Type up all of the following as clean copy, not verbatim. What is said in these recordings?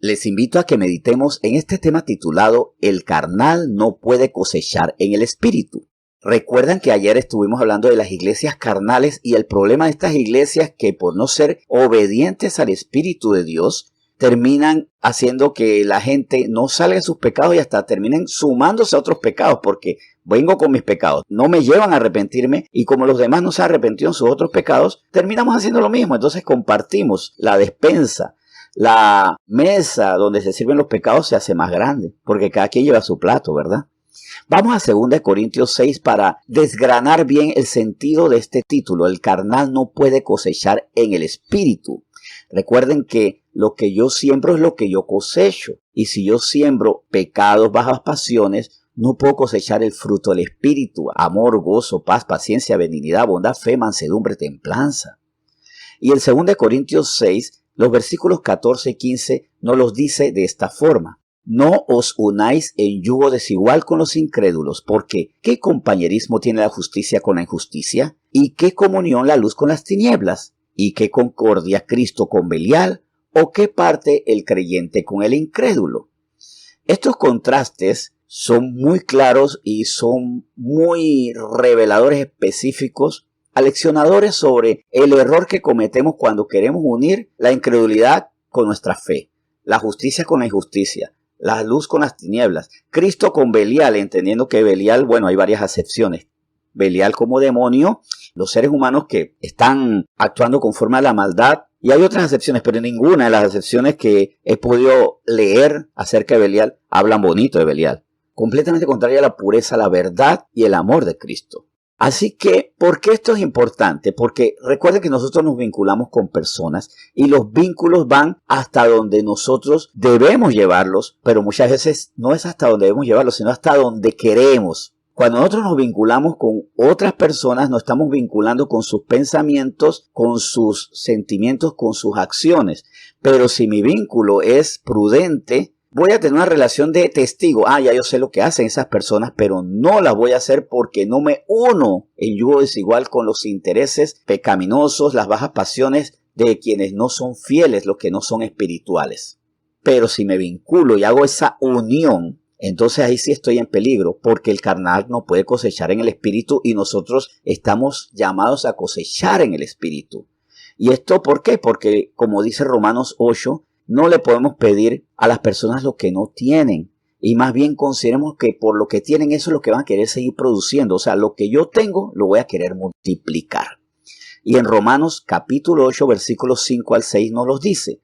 Les invito a que meditemos en este tema titulado El carnal no puede cosechar en el espíritu. Recuerdan que ayer estuvimos hablando de las iglesias carnales y el problema de estas iglesias que por no ser obedientes al Espíritu de Dios terminan haciendo que la gente no salga de sus pecados y hasta terminen sumándose a otros pecados porque vengo con mis pecados, no me llevan a arrepentirme y como los demás no se han arrepentido en sus otros pecados, terminamos haciendo lo mismo. Entonces compartimos la despensa. La mesa donde se sirven los pecados se hace más grande, porque cada quien lleva su plato, ¿verdad? Vamos a 2 Corintios 6 para desgranar bien el sentido de este título. El carnal no puede cosechar en el espíritu. Recuerden que lo que yo siembro es lo que yo cosecho. Y si yo siembro pecados, bajas pasiones, no puedo cosechar el fruto del espíritu. Amor, gozo, paz, paciencia, benignidad, bondad, fe, mansedumbre, templanza. Y el 2 Corintios 6 los versículos 14 y 15 nos los dice de esta forma. No os unáis en yugo desigual con los incrédulos, porque ¿qué compañerismo tiene la justicia con la injusticia? ¿Y qué comunión la luz con las tinieblas? ¿Y qué concordia Cristo con Belial? ¿O qué parte el creyente con el incrédulo? Estos contrastes son muy claros y son muy reveladores específicos, aleccionadores sobre el error que cometemos cuando queremos unir la incredulidad con nuestra fe, la justicia con la injusticia, la luz con las tinieblas, Cristo con Belial, entendiendo que Belial, bueno, hay varias acepciones. Belial como demonio, los seres humanos que están actuando conforme a la maldad, y hay otras acepciones, pero ninguna de las acepciones que he podido leer acerca de Belial hablan bonito de Belial. Completamente contraria a la pureza, la verdad y el amor de Cristo. Así que, ¿por qué esto es importante? Porque recuerden que nosotros nos vinculamos con personas y los vínculos van hasta donde nosotros debemos llevarlos, pero muchas veces no es hasta donde debemos llevarlos, sino hasta donde queremos. Cuando nosotros nos vinculamos con otras personas, nos estamos vinculando con sus pensamientos, con sus sentimientos, con sus acciones. Pero si mi vínculo es prudente, voy a tener una relación de testigo. Ya yo sé lo que hacen esas personas, pero no las voy a hacer porque no me uno en yugo desigual con los intereses pecaminosos, las bajas pasiones de quienes no son fieles, los que no son espirituales. Pero si me vinculo y hago esa unión, entonces ahí sí estoy en peligro, porque el carnal no puede cosechar en el espíritu y nosotros estamos llamados a cosechar en el espíritu. ¿Y esto por qué? Porque, como dice Romanos 8, no le podemos pedir a las personas lo que no tienen. Y más bien consideremos que por lo que tienen eso es lo que van a querer seguir produciendo. O sea, lo que yo tengo lo voy a querer multiplicar. Y en Romanos capítulo 8, versículos 5 al 6 nos los dice.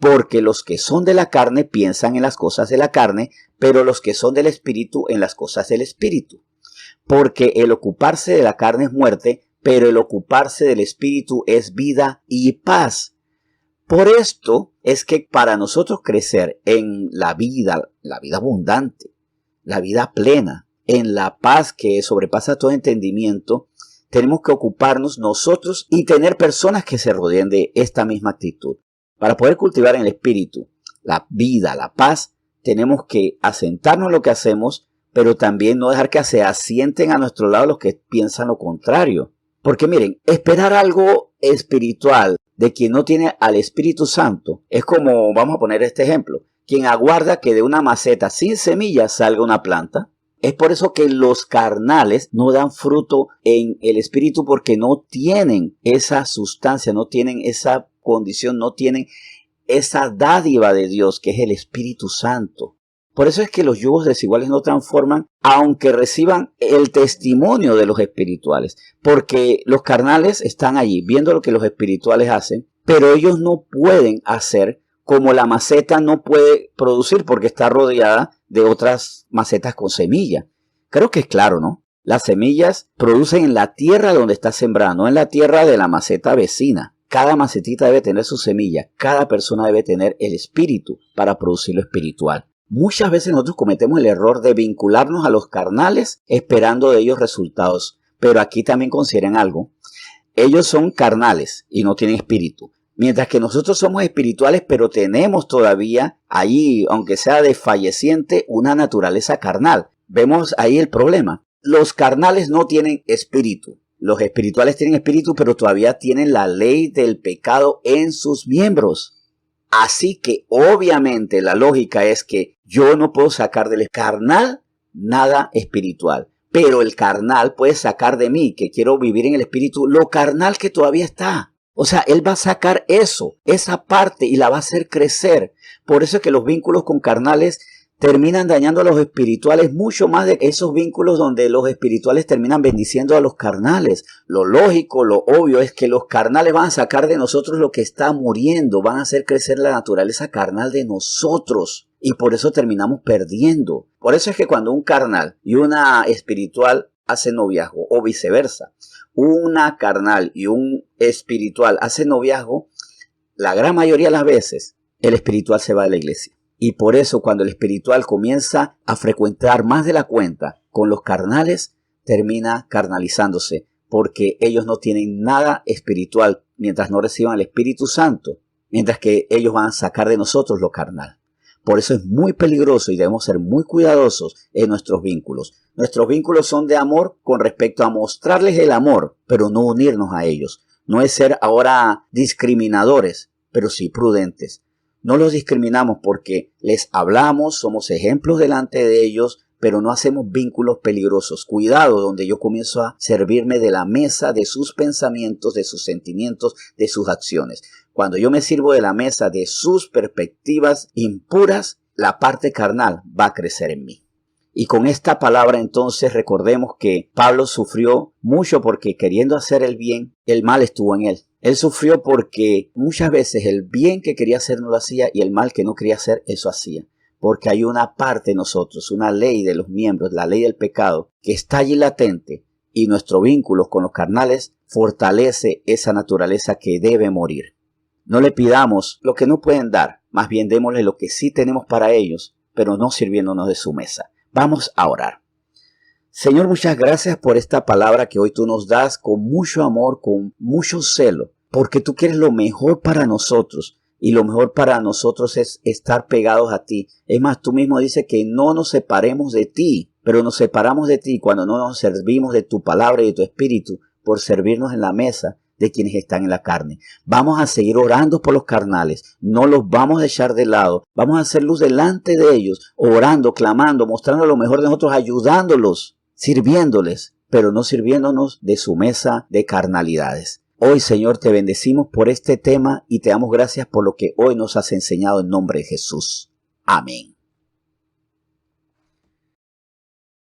Porque los que son de la carne piensan en las cosas de la carne, pero los que son del espíritu en las cosas del espíritu. Porque el ocuparse de la carne es muerte, pero el ocuparse del espíritu es vida y paz. Por esto es que para nosotros crecer en la vida abundante, la vida plena, en la paz que sobrepasa todo entendimiento, tenemos que ocuparnos nosotros y tener personas que se rodeen de esta misma actitud. Para poder cultivar en el espíritu la vida, la paz, tenemos que asentarnos en lo que hacemos, pero también no dejar que se asienten a nuestro lado los que piensan lo contrario. Porque miren, esperar algo espiritual de quien no tiene al Espíritu Santo es como, vamos a poner este ejemplo, quien aguarda que de una maceta sin semillas salga una planta. Es por eso que los carnales no dan fruto en el Espíritu porque no tienen esa sustancia, no tienen esa condición, no tienen esa dádiva de Dios que es el Espíritu Santo. Por eso es que los yugos desiguales no transforman, aunque reciban el testimonio de los espirituales. Porque los carnales están allí viendo lo que los espirituales hacen, pero ellos no pueden hacer como la maceta no puede producir porque está rodeada de otras macetas con semilla. Creo que es claro, ¿no? Las semillas producen en la tierra donde está sembrada, no en la tierra de la maceta vecina. Cada macetita debe tener su semilla, cada persona debe tener el espíritu para producir lo espiritual. Muchas veces nosotros cometemos el error de vincularnos a los carnales esperando de ellos resultados. Pero aquí también consideren algo. Ellos son carnales y no tienen espíritu. Mientras que nosotros somos espirituales, pero tenemos todavía ahí, aunque sea desfalleciente, una naturaleza carnal. Vemos ahí el problema. Los carnales no tienen espíritu. Los espirituales tienen espíritu, pero todavía tienen la ley del pecado en sus miembros. Así que obviamente la lógica es que yo no puedo sacar del carnal nada espiritual. Pero el carnal puede sacar de mí, que quiero vivir en el espíritu, lo carnal que todavía está. O sea, él va a sacar eso, esa parte, y la va a hacer crecer. Por eso es que los vínculos con carnales terminan dañando a los espirituales mucho más de esos vínculos donde los espirituales terminan bendiciendo a los carnales. Lo lógico, lo obvio es que los carnales van a sacar de nosotros lo que está muriendo, van a hacer crecer la naturaleza carnal de nosotros. Y por eso terminamos perdiendo. Por eso es que cuando un carnal y una espiritual hacen noviazgo, o viceversa, una carnal y un espiritual hacen noviazgo, la gran mayoría de las veces el espiritual se va de la iglesia. Y por eso cuando el espiritual comienza a frecuentar más de la cuenta con los carnales, termina carnalizándose, porque ellos no tienen nada espiritual mientras no reciban el Espíritu Santo, mientras que ellos van a sacar de nosotros lo carnal. Por eso es muy peligroso y debemos ser muy cuidadosos en nuestros vínculos. Nuestros vínculos son de amor con respecto a mostrarles el amor, pero no unirnos a ellos. No es ser ahora discriminadores, pero sí prudentes. No los discriminamos porque les hablamos, somos ejemplos delante de ellos, pero no hacemos vínculos peligrosos. Cuidado donde yo comienzo a servirme de la mesa, de sus pensamientos, de sus sentimientos, de sus acciones. Cuando yo me sirvo de la mesa de sus perspectivas impuras, la parte carnal va a crecer en mí. Y con esta palabra entonces recordemos que Pablo sufrió mucho porque queriendo hacer el bien, el mal estuvo en él. Él sufrió porque muchas veces el bien que quería hacer no lo hacía y el mal que no quería hacer, eso hacía. Porque hay una parte de nosotros, una ley de los miembros, la ley del pecado, que está allí latente y nuestro vínculo con los carnales fortalece esa naturaleza que debe morir. No le pidamos lo que no pueden dar, más bien démosle lo que sí tenemos para ellos, pero no sirviéndonos de su mesa. Vamos a orar. Señor, muchas gracias por esta palabra que hoy tú nos das con mucho amor, con mucho celo, porque tú quieres lo mejor para nosotros. Y lo mejor para nosotros es estar pegados a ti. Es más, tú mismo dices que no nos separemos de ti, pero nos separamos de ti cuando no nos servimos de tu palabra y de tu espíritu por servirnos en la mesa de quienes están en la carne. Vamos a seguir orando por los carnales, no los vamos a echar de lado, vamos a hacer luz delante de ellos, orando, clamando, mostrando lo mejor de nosotros, ayudándolos, sirviéndoles, pero no sirviéndonos de su mesa de carnalidades. Hoy, Señor, te bendecimos por este tema y te damos gracias por lo que hoy nos has enseñado en nombre de Jesús. Amén.